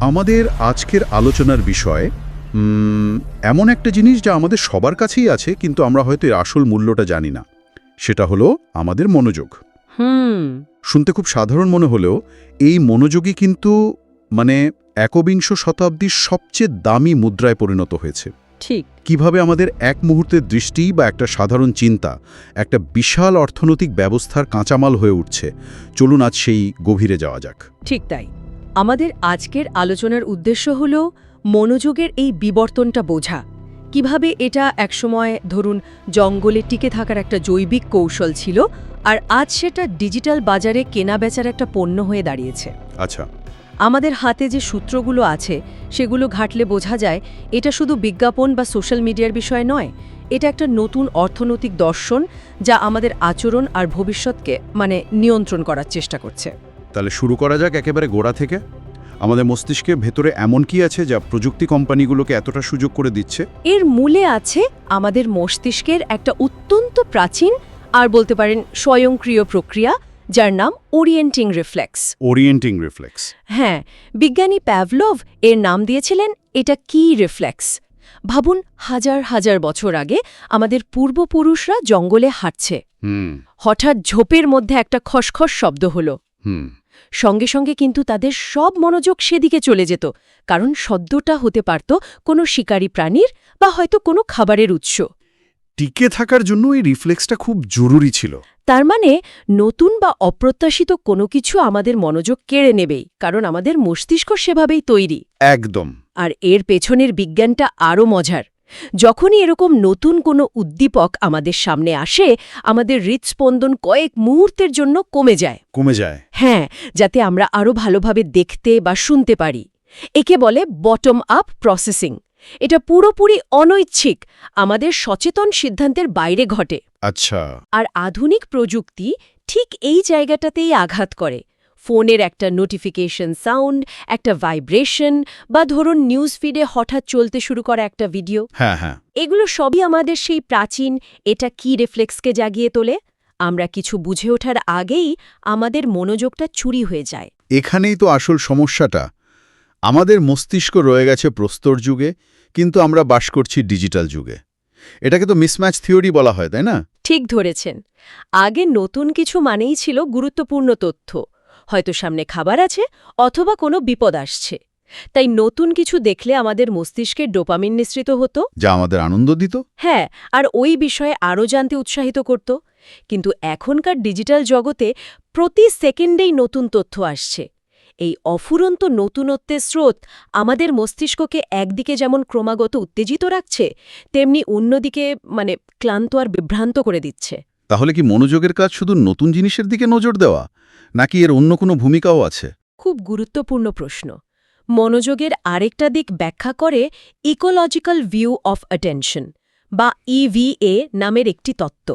আমাদের আজকের আলোচনার বিষয় এমন একটা জিনিস যা আমাদের সবার কাছেই আছে, কিন্তু আমরা হয়তো এর আসল মূল্যটা জানি না। সেটা হলো আমাদের মনোযোগ। শুনতে খুব সাধারণ মনে হলেও এই মনোযোগই কিন্তু একবিংশ শতাব্দীর সবচেয়ে দামি মুদ্রায় পরিণত হয়েছে। ঠিক। কিভাবে আমাদের এক মুহূর্তের দৃষ্টি বা একটা সাধারণ চিন্তা একটা বিশাল অর্থনৈতিক ব্যবস্থার কাঁচামাল হয়ে উঠছে, চলুন আজ সেই গভীরে যাওয়া যাক। ঠিক তাই। আমাদের আজকের আলোচনার উদ্দেশ্য হল মনোযোগের এই বিবর্তনটা বোঝা। কিভাবে এটা একসময় ধরুন জঙ্গলে টিকে থাকার একটা জৈবিক কৌশল ছিল, আর আজ সেটা ডিজিটাল বাজারে কেনাবেচার একটা পণ্য হয়ে দাঁড়িয়েছে। আচ্ছা। আমাদের হাতে যে সূত্রগুলো আছে সেগুলো ঘাটলে বোঝা যায় এটা শুধু বিজ্ঞাপন বা সোশ্যাল মিডিয়ার বিষয় নয়, এটা একটা নতুন অর্থনৈতিক দর্শন যা আমাদের আচরণ আর ভবিষ্যৎকে নিয়ন্ত্রণ করার চেষ্টা করছে। তাহলে শুরু করা যাক একেবারে গোড়া থেকে। আমাদের মস্তিষ্কের ভেতরে এমন কি আছে যা প্রযুক্তি কোম্পানিগুলোকে এতটা সুযোগ করে দিচ্ছে? এর মূলে আছে আমাদের মস্তিষ্কের একটা অত্যন্ত প্রাচীন আর বলতে পারেন স্বয়ংক্রিয় প্রক্রিয়া, যার নাম ওরিয়েন্টিং রিফ্লেক্স। ওরিয়েন্টিং রিফ্লেক্স? হ্যাঁ, বিজ্ঞানী প্যাভলভ এর নাম দিয়েছিলেন এটা কি রিফ্লেক্স। ভাবুন, হাজার হাজার বছর আগে আমাদের পূর্বপুরুষরা জঙ্গলে হাঁটছে, হঠাৎ ঝোপের মধ্যে একটা খসখস শব্দ হলো। সঙ্গে সঙ্গে কিন্তু তাদের সব মনোযোগ সেদিকে চলে যেত, কারণ শব্দটা হতে পারত কোনো শিকারী প্রাণীর বা হয়তো কোনো খাবারের উৎস। টিকে থাকার জন্য এই রিফ্লেক্সটা খুব জরুরি ছিল। তার নতুন বা অপ্রত্যাশিত কোনো কিছু আমাদের মনোযোগ কেড়ে নেবেই, কারণ আমাদের মস্তিষ্ক সেভাবেই তৈরি। একদম। আর এর পেছনের বিজ্ঞানটা আরও মজার। যখনই এরকম নতুন কোনো উদ্দীপক আমাদের সামনে আসে, আমাদের হৃৎস্পন্দন কয়েক মুহূর্তের জন্য কমে যায়। হ্যাঁ, যাতে আমরা আরও ভালোভাবে দেখতে বা শুনতে পারি। একে বলে বটম আপ প্রসেসিং। এটা পুরোপুরি অনৈচ্ছিক, আমাদের সচেতন সিদ্ধান্তের বাইরে ঘটে। আচ্ছা। আর আধুনিক প্রযুক্তি ঠিক এই জায়গাটাতেই আঘাত করে। ফোনের একটা নোটিফিকেশন সাউন্ড, একটা ভাইব্রেশন, বা ধরুন নিউজ ফিডে হঠাৎ চলতে শুরু করা একটা ভিডিও, হ্যাঁ, এগুলো সবই আমাদের সেই প্রাচীন এটা কি রিফ্লেক্সকে জাগিয়ে তোলে। আমরা কিছু বুঝে ওঠার আগেই আমাদের মনোযোগটা চুরি হয়ে যায়। এখানেই তো আসল সমস্যাটা। আমাদের মস্তিষ্ক রয়ে গেছে প্রস্তর যুগে, কিন্তু আমরা বাস করছি ডিজিটাল যুগে। এটাকে তো মিসম্যাচ থিওরি বলা হয়, তাই না? ঠিক ধরেছেন। আগে নতুন কিছু মানেই ছিল গুরুত্বপূর্ণ তথ্য, হয়তো সামনে খাবার আছে অথবা কোনো বিপদ আসছে। তাই নতুন কিছু দেখলে আমাদের মস্তিষ্কের ডোপামিন নিঃসৃত হতো, যা আমাদের আনন্দ দিত। হ্যাঁ, আর ওই বিষয়ে আরও জানতে উৎসাহিত করত। কিন্তু এখনকার ডিজিটাল জগতে প্রতি সেকেন্ডেই নতুন তথ্য আসছে। এই অফুরন্ত নতুনত্বের স্রোত আমাদের মস্তিষ্ককে একদিকে যেমন ক্রমাগত উত্তেজিত রাখছে, তেমনি অন্যদিকে ক্লান্ত আর বিভ্রান্ত করে দিচ্ছে। তাহলে কি মনোযোগের কাজ শুধু নতুন জিনিসের দিকে নজর দেওয়া, নাকি এর অন্য কোনো ভূমিকাও আছে? খুব গুরুত্বপূর্ণ প্রশ্ন। মনোযোগের আরেকটা দিক ব্যাখ্যা করে ইকোলজিক্যাল ভিউ অফ অ্যাটেনশন বা ইভিএ নামের একটি তত্ত্ব।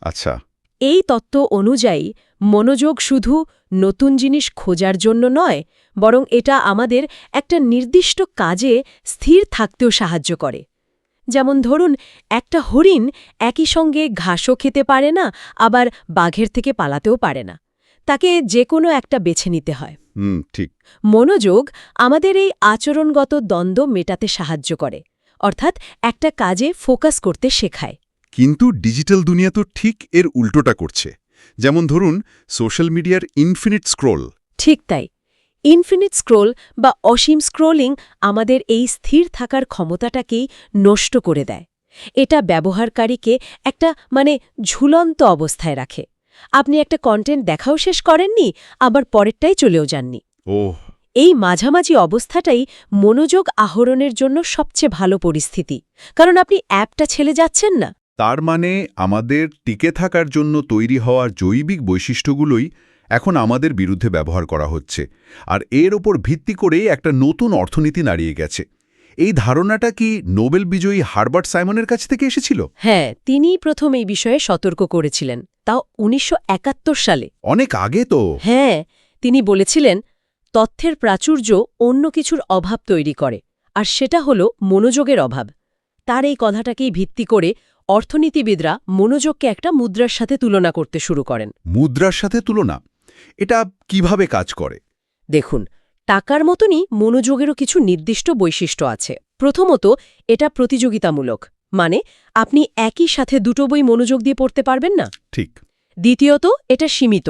আচ্ছা। এই তত্ত্ব অনুযায়ী মনোযোগ শুধু নতুন জিনিস খোঁজার জন্য নয়, বরং এটা আমাদের একটা নির্দিষ্ট কাজে স্থির থাকতেও সাহায্য করে। যেমন ধরুন, একটা হরিণ একই সঙ্গে ঘাসও খেতে পারে না, আবার বাঘের থেকে পালাতেও পারে না। তাকে যে কোনো একটা বেছে নিতে হয়। ঠিক। মনোযোগ আমাদের এই আচরণগত দ্বন্দ্ব মেটাতে সাহায্য করে, অর্থাৎ একটা কাজে ফোকাস করতে শেখায়। কিন্তু ডিজিটাল দুনিয়া তো ঠিক এর উল্টোটা করছে। যেমন ধরুন সোশ্যাল মিডিয়ার ইনফিনিট স্ক্রোল। ঠিক তাই। ইনফিনিট স্ক্রোল বা অসীম স্ক্রোলিং আমাদের এই স্থির থাকার ক্ষমতাটাকেই নষ্ট করে দেয়। এটা ব্যবহারকারীকে একটা ঝুলন্ত অবস্থায় রাখে। আপনি একটা কন্টেন্ট দেখাও শেষ করেননি, আবার পরেরটাই চলেও যাননি। এই মাঝামাঝি অবস্থাটাই মনোযোগ আহরণের জন্য সবচেয়ে ভালো পরিস্থিতি, কারণ আপনি অ্যাপটা ছেড়ে যাচ্ছেন না। তার আমাদের টিকে থাকার জন্য তৈরি হওয়ার জৈবিক বৈশিষ্ট্যগুলোই এখন আমাদের বিরুদ্ধে ব্যবহার করা হচ্ছে, আর এর ওপর ভিত্তি করেই একটা নতুন অর্থনীতি দাঁড়িয়ে গেছে। এই ধারণাটা কি নোবেল বিজয়ী হারবার্ট সাইমনের কাছ থেকে এসেছিল? হ্যাঁ, তিনিই প্রথম এই বিষয়ে সতর্ক করেছিলেন, তাও ১৯৭১ সালে। অনেক আগে তো। হ্যাঁ, তিনি বলেছিলেন তথ্যের প্রাচুর্য অন্য কিছুর অভাব তৈরি করে, আর সেটা হলো মনোযোগের অভাব। তার এই কথাটাকেই ভিত্তি করে অর্থনীতিবিদরা মনোযোগকে একটা মুদ্রার সাথে তুলনা করতে শুরু করেন। মুদ্রার সাথে তুলনা? এটা কিভাবে কাজ করে? দেখুন, টাকার মতনই মনোযোগেরও কিছু নির্দিষ্ট বৈশিষ্ট্য আছে। প্রথমত, এটা প্রতিযোগিতামূলক, মানে আপনি একই সাথে দুটো বই মনোযোগ দিয়ে পড়তে পারবেন না। ঠিক। দ্বিতীয়ত, এটা সীমিত।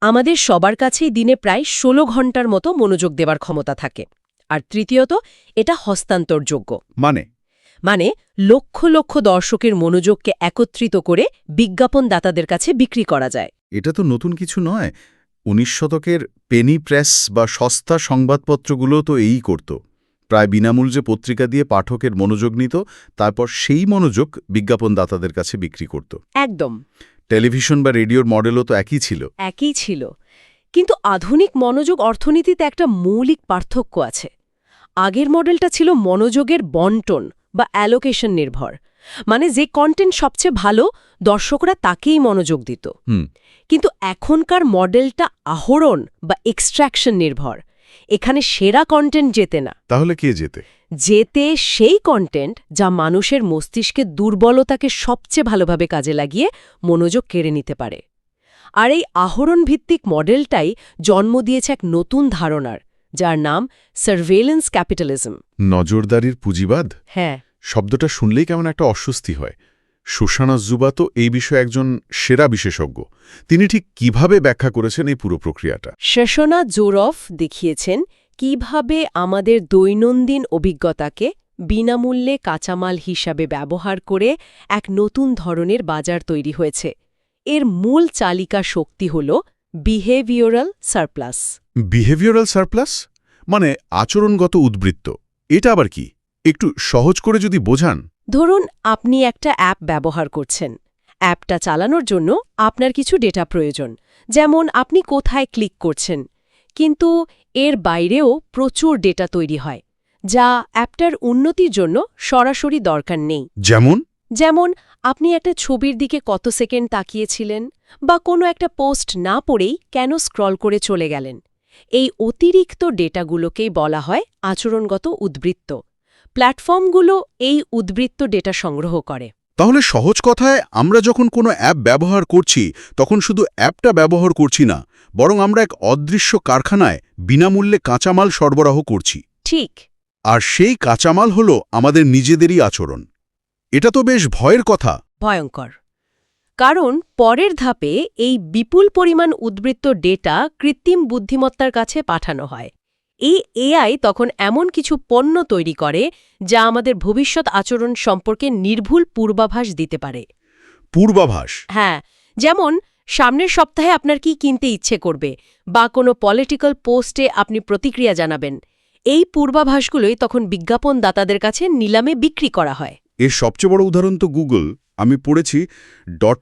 আমাদের সবার কাছেই দিনে প্রায় ১৬ ঘন্টার মতো মনোযোগ দেবার ক্ষমতা থাকে। আর তৃতীয়ত, এটা হস্তান্তরযোগ্য। মানে লক্ষ লক্ষ দর্শকের মনোযোগকে একত্রিত করে বিজ্ঞাপনদাতাদের কাছে বিক্রি করা যায়। এটা তো নতুন কিছু নয়। ১৯ শতকের পেনি প্রেস বা সস্তা সংবাদপত্রগুলো তো এই করত। প্রায় বিনামূল্যে পত্রিকা দিয়ে পাঠকের মনোযোগ নিত, তারপর সেই মনোযোগ বিজ্ঞাপনদাতাদের কাছে বিক্রি করত। একদম। টেলিভিশন বা রেডিওর মডেলও তো একই ছিল। কিন্তু আধুনিক মনোযোগ অর্থনীতিতে একটা মৌলিক পার্থক্য আছে। আগের মডেলটা ছিল মনোযোগের বন্টন বা অ্যালোকেশন নির্ভর, মানে যে কন্টেন্ট সবচেয়ে ভালো দর্শকরা তাকেই মনোযোগ দিত। কিন্তু এখনকার মডেলটা আহরণ বা এক্সট্র্যাকশন নির্ভর। এখানে সেরা কন্টেন্ট জেতে না। তাহলে কে জেতে সেই কন্টেন্ট যা মানুষের মস্তিষ্কের দুর্বলতাকে সবচেয়ে ভালোভাবে কাজে লাগিয়ে মনোযোগ কেড়ে নিতে পারে। আর এই আহরণ ভিত্তিক মডেলটাই জন্ম দিয়েছে এক নতুন ধারণার, যার নাম সার্ভেলেন্স ক্যাপিটালিজম। নজরদারির পুঁজিবাদ? হ্যাঁ। শব্দটা শুনলেই কেমন একটা অস্বস্তি হয়। শোসানা জুবা তো এই বিষয়ে একজন সেরা বিশেষজ্ঞ। তিনি ঠিক কিভাবে ব্যাখ্যা করেছেন এই পুরো প্রক্রিয়াটা? শোসানা জোরফ দেখিয়েছেন কিভাবে আমাদের দৈনন্দিন অভিজ্ঞতাকে বিনামূল্যে কাঁচামাল হিসাবে ব্যবহার করে এক নতুন ধরনের বাজার তৈরি হয়েছে। এর মূল চালিকা শক্তি হল বিহেভিওরাল সারপ্লাস। বিহেভিওরাল সারপ্লাস মানে আচরণগত উদ্বৃত্ত। এটা আবার কি? একটু সহজ করে যদি বোঝান। ধরুন, আপনি একটা অ্যাপ ব্যবহার করছেন। অ্যাপটা চালানোর জন্য আপনার কিছু ডেটা প্রয়োজন, যেমন আপনি কোথায় ক্লিক করছেন। কিন্তু এর বাইরেও প্রচুর ডেটা তৈরি হয়, যা অ্যাপটার উন্নতির জন্য সরাসরি দরকার নেই। যেমন আপনি একটা ছবির দিকে কত সেকেন্ড তাকিয়েছিলেন, বা কোনো একটা পোস্ট না পড়েই কেন স্ক্রল করে চলে গেলেন। এই অতিরিক্ত ডেটাগুলোকেই বলা হয় আচরণগত উদ্বৃত্ত। প্ল্যাটফর্মগুলো এই উদ্বৃত্ত ডেটা সংগ্রহ করে। তাহলে সহজ কথায়, আমরা যখন কোনো অ্যাপ ব্যবহার করছি তখন শুধু অ্যাপটা ব্যবহার করছি না, বরং আমরা এক অদৃশ্য কারখানায় বিনামূল্যে কাঁচামাল সরবরাহ করছি। ঠিক। আর সেই কাঁচামাল হলো আমাদের নিজেদেরই আচরণ। এটা তো বেশ ভয়ের কথা। ভয়ঙ্কর। কারণ পরের ধাপে এই বিপুল পরিমাণ উদ্বৃত্ত ডেটা কৃত্রিম বুদ্ধিমত্তার কাছে পাঠানো হয়। এই এআই তখন এমন কিছু পণ্য তৈরি করে যা আমাদের ভবিষ্যৎ আচরণ সম্পর্কে নির্ভুল পূর্বাভাস দিতে পারে। পূর্বাভাস? হ্যাঁ। যেমন সামনের সপ্তাহে আপনার কি কিনতে ইচ্ছে করবে, বা কোনো পলিটিক্যাল পোস্টে আপনি প্রতিক্রিয়া জানাবেন। এই পূর্বাভাসগুলোই তখন বিজ্ঞাপনদাতাদের কাছে নিলামে বিক্রি করা হয়। এর সবচেয়ে বড় উদাহরণ তো গুগল। আমি পড়েছি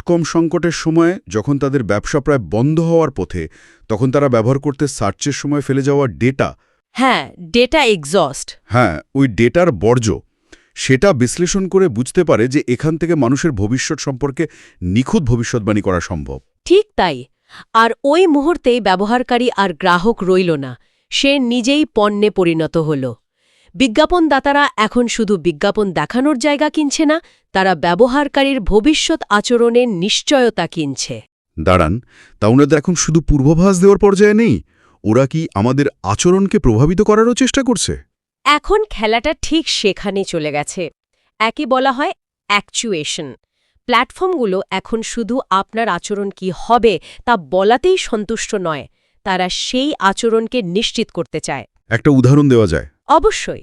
.com সংকটের সময় যখন তাদের ব্যবসা প্রায় বন্ধ হওয়ার পথে, তখন তারা ব্যবহার করতে সার্চের সময় ফেলে যাওয়া ডেটা। হ্যাঁ, ডেটা এক্সস্ট। হ্যাঁ, ওই ডেটার বর্জ্য, সেটা বিশ্লেষণ করে বুঝতে পারে যে এখান থেকে মানুষের ভবিষ্যৎ সম্পর্কে নিখুঁত ভবিষ্যৎবাণী করা সম্ভব। ঠিক তাই। আর ওই মুহূর্তেই ব্যবহারকারী আর গ্রাহক রইল না, সে নিজেই পণ্যে পরিণত হল। বিজ্ঞাপনদাতারা এখন শুধু বিজ্ঞাপন দেখানোর জায়গা কিনছে না, তারা ব্যবহারকারীর ভবিষ্যৎ আচরণের নিশ্চয়তা কিনছে। দাঁড়ান, তা ওনাদের এখন শুধু পূর্বাভাস দেওয়ার পর্যায়ে নেই? ওরা কি আমাদের আচরণকে প্রভাবিত করারও চেষ্টা করছে? এখন খেলাটা ঠিক সেখানে চলে গেছে। একে বলা হয় অ্যাকচুয়েশন। প্ল্যাটফর্মগুলো এখন শুধু আপনার আচরণ কি হবে তা বলাতেই সন্তুষ্ট নয়, তারা সেই আচরণকে নিশ্চিত করতে চায়। একটা উদাহরণ দেওয়া যায়? অবশ্যই।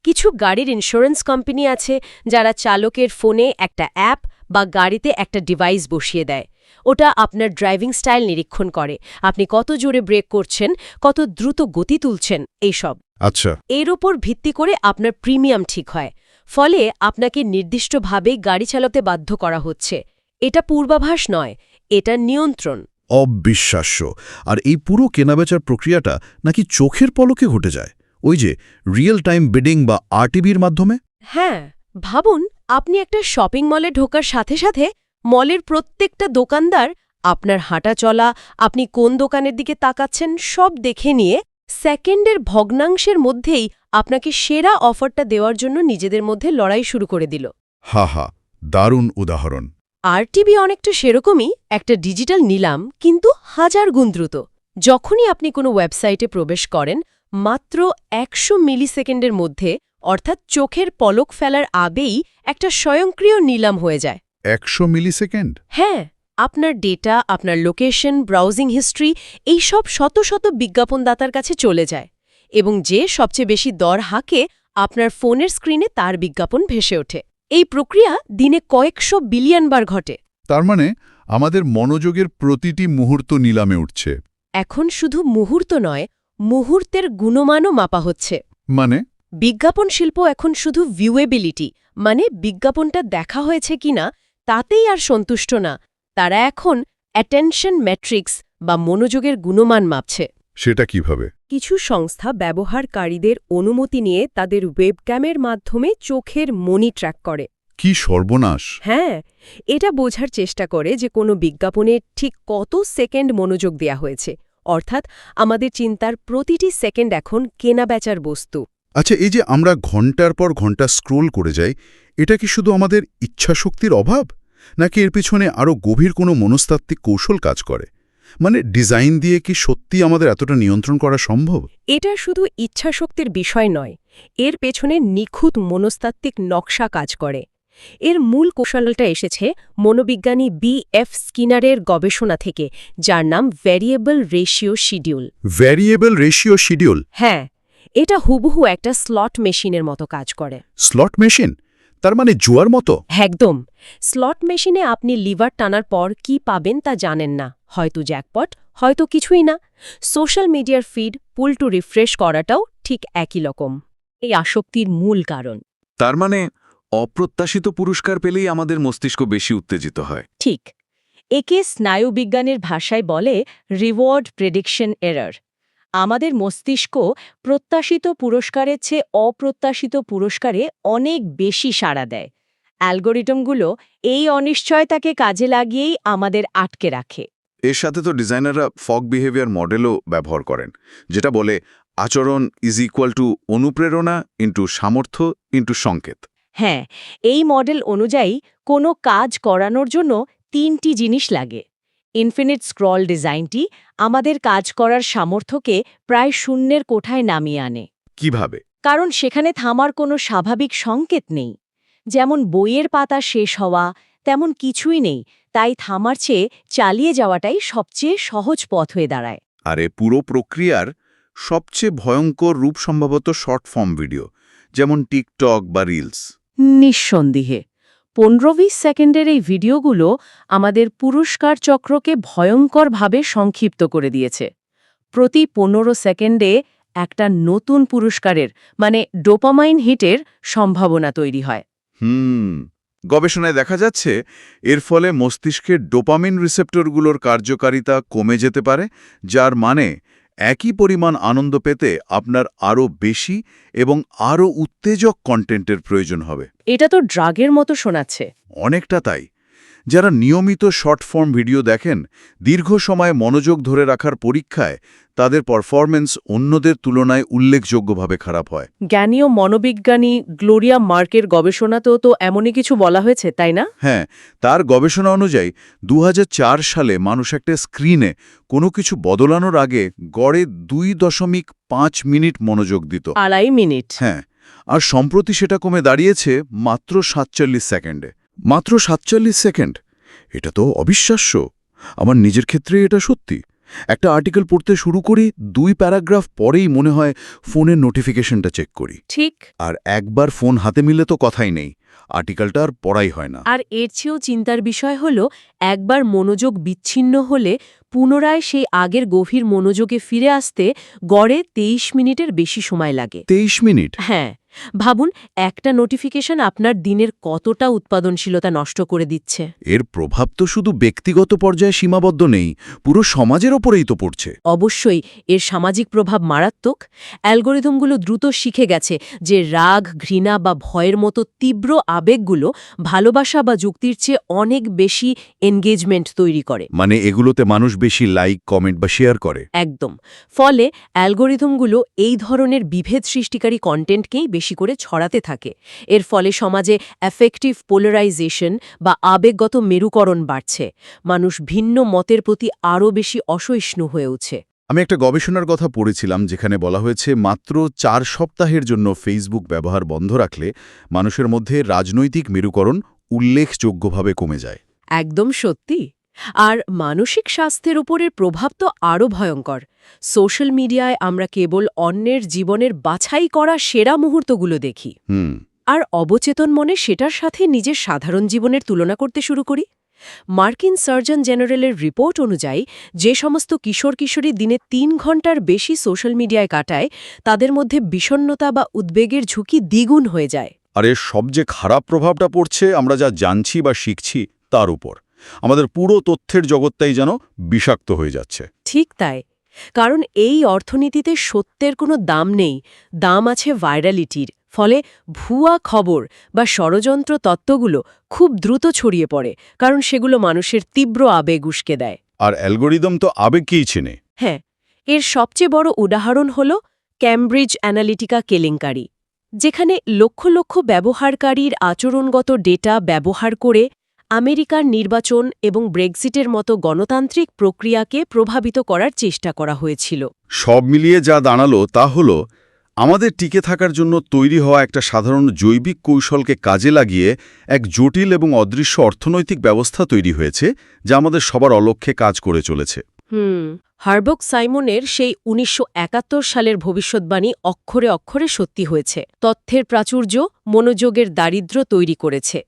কিছু গাড়ির ইন্স্যুরেন্স কোম্পানি আছে যারা চালকের ফোনে একটা অ্যাপ বা গাড়িতে একটা ডিভাইস বসিয়ে দেয়। ওটা আপনার ড্রাইভিং স্টাইল নিরীক্ষণ করে, আপনি কত জোরে ব্রেক করছেন, কত দ্রুত গতি তুলছেন, এইসব। আচ্ছা। এর ওপর ভিত্তি করে আপনার প্রিমিয়াম ঠিক হয়। ফলে আপনাকে নির্দিষ্টভাবে গাড়ি চালাতে বাধ্য করা হচ্ছে। এটা পূর্বাভাস নয়, এটা নিয়ন্ত্রণ। অবিশ্বাস্য। আর এই পুরো কেনাবেচার প্রক্রিয়াটা নাকি চোখের পলকে ঘটে যায়, ওই যে রিয়েল টাইম বিডিং বা আরটিভির মাধ্যমে? হ্যাঁ, ভাবুন, আপনি একটা শপিং মলে ঢোকার সাথে সাথে মলের প্রত্যেকটা দোকানদার আপনার হাঁটা চলা, আপনি কোন দোকানের দিকে তাকাচ্ছেন সব দেখে নিয়ে সেকেন্ডের ভগ্নাংশের মধ্যেই আপনাকে সেরা অফারটা দেওয়ার জন্য নিজেদের মধ্যে লড়াই শুরু করে দিল। হা হা, দারুণ উদাহরণ। আরটিভি অনেকটা সেরকমই, একটা ডিজিটাল নিলাম, কিন্তু হাজার গুণ দ্রুত। যখনই আপনি কোনো ওয়েবসাইটে প্রবেশ করেন মাত্র 100 মিলিসেকেন্ডের মধ্যে, অর্থাৎ চোখের পলক ফেলার আগেই একটা স্বয়ংক্রিয় নিলাম হয়ে যায়। 100 মিলিসেকেন্ড? হ্যাঁ, আপনার ডেটা, আপনার লোকেশন, ব্রাউজিং হিস্ট্রি এই সব শত শত বিজ্ঞাপনদাতার কাছে চলে যায়, এবং যে সবচেয়ে বেশি দর হাঁকে আপনার ফোনের স্ক্রিনে তার বিজ্ঞাপন ভেসে ওঠে। এই প্রক্রিয়া দিনে কয়েকশো বিলিয়ন বার ঘটে। তার মানে আমাদের মনোযোগের প্রতিটি মুহূর্ত নিলামে উঠছে। এখন শুধু মুহূর্ত নয়, মুহূর্তের গুণমানও মাপা হচ্ছে। মানে? বিজ্ঞাপন শিল্প এখন শুধু ভিউয়েবিলিটি, মানে বিজ্ঞাপনটা দেখা হয়েছে কিনা তাতেই আর সন্তুষ্ট না। তারা এখন অ্যাটেনশন ম্যাট্রিক্স বা মনোযোগের গুণমান মাপছে। সেটা কিভাবে? কিছু সংস্থা ব্যবহারকারীদের অনুমতি নিয়ে তাদের ওয়েবক্যামের মাধ্যমে চোখের মনি ট্র্যাক করে। কি সর্বনাশ! হ্যাঁ, এটা বোঝার চেষ্টা করে যে কোনো বিজ্ঞাপনে ঠিক কত সেকেন্ড মনোযোগ দেয়া হয়েছে। অর্থাৎ আমাদের চিন্তার প্রতিটি সেকেন্ড এখন কেনাবেচার বস্তু। আচ্ছা, এই যে আমরা ঘন্টার পর ঘন্টা স্ক্রোল করে যাই, এটা কি শুধু আমাদের ইচ্ছাশক্তির অভাব, নাকি এর পিছনে আরও গভীর কোনো মনস্তাত্ত্বিক কৌশল কাজ করে? মানে ডিজাইন দিয়ে কি সত্যি আমাদের এতটা নিয়ন্ত্রণ করা সম্ভব? এটা শুধু ইচ্ছাশক্তির বিষয় নয়, এর পেছনে নিখুঁত মনস্তাত্ত্বিক নকশা কাজ করে। এর মূল কৌশলটা এসেছে মনোবিজ্ঞানী B.F. স্কিনারের গবেষণা থেকে, যার নাম variable ratio schedule. Variable ratio schedule? হ্যাঁ, এটা হুবহু একটা স্লট মেশিনের মতো কাজ করে। Slot machine? তার মানে জুয়ার মতো? একদম। স্লট মেশিনে আপনি লিভার টানার পর কি পাবেন তা জানেন না, হয়তো জ্যাকপট, হয়তো কিছুই না। সোশ্যাল মিডিয়ার ফিড পুল টু রিফ্রেশ করাটাও ঠিক একই রকম। এই আসক্তির মূল কারণ। তার মানে অপ্রত্যাশিত পুরস্কার পেলেই আমাদের মস্তিষ্ক বেশি উত্তেজিত হয়। ঠিক। একে স্নায়ুবিজ্ঞানের ভাষায় বলে রিওয়ার্ড প্রেডিকশন এরর। আমাদের মস্তিষ্ক প্রত্যাশিত পুরস্কারের চেয়ে অপ্রত্যাশিত পুরস্কারে অনেক বেশি সাড়া দেয়। অ্যালগোরিদমগুলো এই অনিশ্চয়তাকে কাজে লাগিয়েই আমাদের আটকে রাখে। এর সাথে তো ডিজাইনাররা ফগ বিহেভিয়ার মডেলও ব্যবহার করেন, যেটা বলে আচরণ ইজ ইকুয়াল টু অনুপ্রেরণা ইন্টু সামর্থ্য ইন্টু সংকেত। হ্যাঁ, এই মডেল অনুযায়ী কোনো কাজ করানোর জন্য 3টি জিনিস লাগে। ইনফিনিট স্ক্রল ডিজাইনটি আমাদের কাজ করার সামর্থ্যকে প্রায় শূন্যের কোঠায় নামিয়ে আনে। কিভাবে? কারণ সেখানে থামার কোনো স্বাভাবিক সংকেত নেই। যেমন বইয়ের পাতা শেষ হওয়া, তেমন কিছুই নেই। তাই থামার চেয়ে চালিয়ে যাওয়াটাই সবচেয়ে সহজ পথ হয়ে দাঁড়ায়। আর এ পুরো প্রক্রিয়ার সবচেয়ে ভয়ঙ্কর রূপ সম্ভবত শর্ট ফর্ম ভিডিও, যেমন টিকটক বা রিলস। নিঃসন্দেহে 15-20 সেকেন্ডের এই ভিডিওগুলো আমাদের পুরস্কার চক্রকে ভয়ঙ্করভাবে সংক্ষিপ্ত করে দিয়েছে। প্রতি 15 সেকেন্ডে একটা নতুন পুরস্কারের, মানে ডোপামাইন হিটের সম্ভাবনা তৈরি হয়। গবেষণায় দেখা যাচ্ছে এর ফলে মস্তিষ্কের ডোপামিন রিসেপ্টরগুলোর কার্যকারিতা কমে যেতে পারে, যার মানে একই পরিমাণ আনন্দ পেতে আপনার আরও বেশি এবং আরও উত্তেজক কন্টেন্টের প্রয়োজন হবে। এটা তো ড্রাগের মতো শোনাচ্ছে। অনেকটা তাই। যারা নিয়মিত শর্ট ফর্ম ভিডিও দেখেন, দীর্ঘ সময় মনোযোগ ধরে রাখার পরীক্ষায় তাদের পারফরম্যান্স অন্যদের তুলনায় উল্লেখযোগ্যভাবে খারাপ হয়। জ্ঞানী ও মনোবিজ্ঞানী গ্লোরিয়া মার্কের গবেষণাতেও তো এমনই কিছু বলা হয়েছে, তাই না? হ্যাঁ, তার গবেষণা অনুযায়ী 2004 সালে মানুষ একটা স্ক্রিনে কোনো কিছু বদলানোর আগে গড়ে 2.5 মিনিট মনোযোগ দিত। 2.5 মিনিট? হ্যাঁ, আর সম্প্রতি সেটা কমে দাঁড়িয়েছে মাত্র 47 সেকেন্ডে। মাত্র 47 সেকেন্ড! এটা তো অবিশ্বাস্য। আমার নিজের ক্ষেত্রে এটা সত্যি। একটা আর্টিকেল পড়তে শুরু করি, 2 প্যারাগ্রাফ পরেই মনে হয় ফোনের নোটিফিকেশনটা চেক করি। ঠিক। আর একবার ফোন হাতে মিললে তো কথাই নেই, আর্টিকেলটা আর পড়াই হয় না। আর এর চেয়েও চিন্তার বিষয় হল, একবার মনোযোগ বিচ্ছিন্ন হলে পুনরায় সেই আগের গভীর মনোযোগে ফিরে আসতে গড়ে 23 মিনিটের বেশি সময় লাগে। 23 মিনিট? হ্যাঁ, ভাবুন একটা নোটিফিকেশন আপনার দিনের কতটা উৎপাদনশীলতা নষ্ট করে দিচ্ছে। এর প্রভাব তো শুধু ব্যক্তিগত পর্যায়ে সীমাবদ্ধ নেই, পুরো সমাজের ওপরেই তো পড়ছে। অবশ্যই এর সামাজিক প্রভাব মারাত্মক। অ্যালগোরিদমগুলো দ্রুত শিখে গেছে যে রাগ, ঘৃণা বা ভয়ের মতো তীব্র আবেগগুলো ভালোবাসা বা যুক্তির চেয়ে অনেক বেশি এনগেজমেন্ট তৈরি করে। মানে এগুলোতে মানুষ বেশি লাইক, কমেন্ট বা শেয়ার করে। একদম। ফলে অ্যালগোরিদমগুলো এই ধরনের বিভেদ সৃষ্টিকারী কন্টেন্টকেই বেশি করে ছড়াতে থাকে। এর ফলে সমাজে অ্যাফেক্টিভ পোলারাইজেশন বা আবেগগত মেরুকরণ বাড়ছে। মানুষ ভিন্ন মতের প্রতি আরও বেশি অসহিষ্ণু হয়ে উঠছে। আমি একটা গবেষণার কথা পড়েছিলাম যেখানে বলা হয়েছে মাত্র 4 সপ্তাহের জন্য ফেসবুক ব্যবহার বন্ধ রাখলে মানুষের মধ্যে রাজনৈতিক মেরুকরণ উল্লেখযোগ্যভাবে কমে যায়। একদম সত্যি। আর মানসিক স্বাস্থ্যের উপরের প্রভাব তো আরও ভয়ঙ্কর। সোশ্যাল মিডিয়ায় আমরা কেবল অন্যের জীবনের বাছাই করা সেরা মুহূর্তগুলো দেখি, আর অবচেতন মনে সেটার সাথে নিজের সাধারণ জীবনের তুলনা করতে শুরু করি। মার্কিন সার্জন জেনারেলের রিপোর্ট অনুযায়ী যে সমস্ত কিশোর কিশোরী দিনে 3 ঘন্টার বেশি সোশ্যাল মিডিয়ায় কাটায় তাদের মধ্যে বিষণ্ণতা বা উদ্বেগের ঝুঁকি দ্বিগুণ হয়ে যায়। আর এর সবচেয়ে খারাপ প্রভাবটা পড়ছে আমরা যা জানছি বা শিখছি তার উপর। আমাদের পুরো তথ্যের জগৎটাই যেন বিষাক্ত হয়ে যাচ্ছে। ঠিক তাই, কারণ এই অর্থনীতিতে সত্যের কোনো দাম নেই, দাম আছে ভাইরালিটির। ফলে ভুয়া খবর বা ষড়যন্ত্র তত্ত্বগুলো খুব দ্রুত ছড়িয়ে পড়ে, কারণ সেগুলো মানুষের তীব্র আবেগ উস্কে দেয়। আর অ্যালগোরিদম তো আবেগকেই চেনে। হ্যাঁ, এর সবচেয়ে বড় উদাহরণ হল ক্যামব্রিজ অ্যানালিটিকা কেলেঙ্কারি, যেখানে লক্ষ লক্ষ ব্যবহারকারীর আচরণগত ডেটা ব্যবহার করে আমেরিকার নির্বাচন এবং ব্রেক্সিটের মতো গণতান্ত্রিক প্রক্রিয়াকে প্রভাবিত করার চেষ্টা করা হয়েছিল। সব মিলিয়ে যা দাঁড়ালো তা হলো আমাদের টিকে থাকার জন্য তৈরি হওয়া একটা সাধারণ জৈবিক কৌশলকে কাজে লাগিয়ে এক জটিল এবং অদৃশ্য অর্থনৈতিক ব্যবস্থা তৈরি হয়েছে যা আমাদের সবার অলক্ষ্যে কাজ করে চলেছে। হার্বক সাইমনের সেই 1971 সালের ভবিষ্যৎবাণী অক্ষরে অক্ষরে সত্যি হয়েছে। তথ্যের প্রাচুর্য মনোযোগের দারিদ্র্য তৈরি করেছে।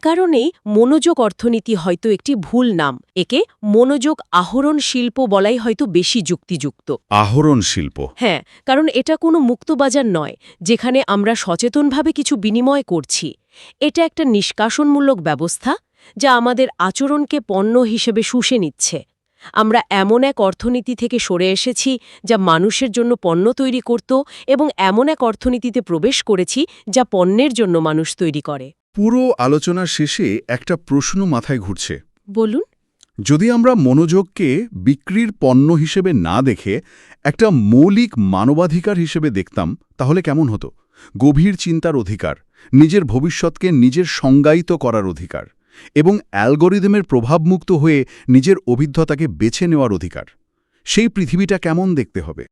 কারণেই মনোযোগ অর্থনীতি হয়তো একটি ভুল নাম। একে মনোযোগ আহরণ শিল্প বলাই হয়তো বেশি যুক্তিযুক্ত। আহরণ শিল্প? হ্যাঁ, কারণ এটা কোনো মুক্তবাজার নয় যেখানে আমরা সচেতনভাবে কিছু বিনিময় করছি। এটা একটা নিষ্কাশনমূলক ব্যবস্থা যা আমাদের আচরণকে পণ্য হিসেবে শুষে নিচ্ছে। আমরা এমন এক অর্থনীতি থেকে সরে এসেছি যা মানুষের জন্য পণ্য তৈরি করত, এবং এমন এক অর্থনীতিতে প্রবেশ করেছি যা পণ্যের জন্য মানুষ তৈরি করে। পুরো আলোচনার শেষে একটা প্রশ্ন মাথায় ঘুরছে। বলুন। যদি আমরা মনোযোগকে বিক্রির পণ্য হিসেবে না দেখে একটা মৌলিক মানবাধিকার হিসেবে দেখতাম তাহলে কেমন হতো? গভীর চিন্তার অধিকার, নিজের ভবিষ্যৎকে নিজের সংজ্ঞায়িত করার অধিকার, এবং অ্যালগোরিদমের প্রভাবমুক্ত হয়ে নিজের অভিজ্ঞতাকে বেছে নেওয়ার অধিকার। সেই পৃথিবীটা কেমন দেখতে হবে?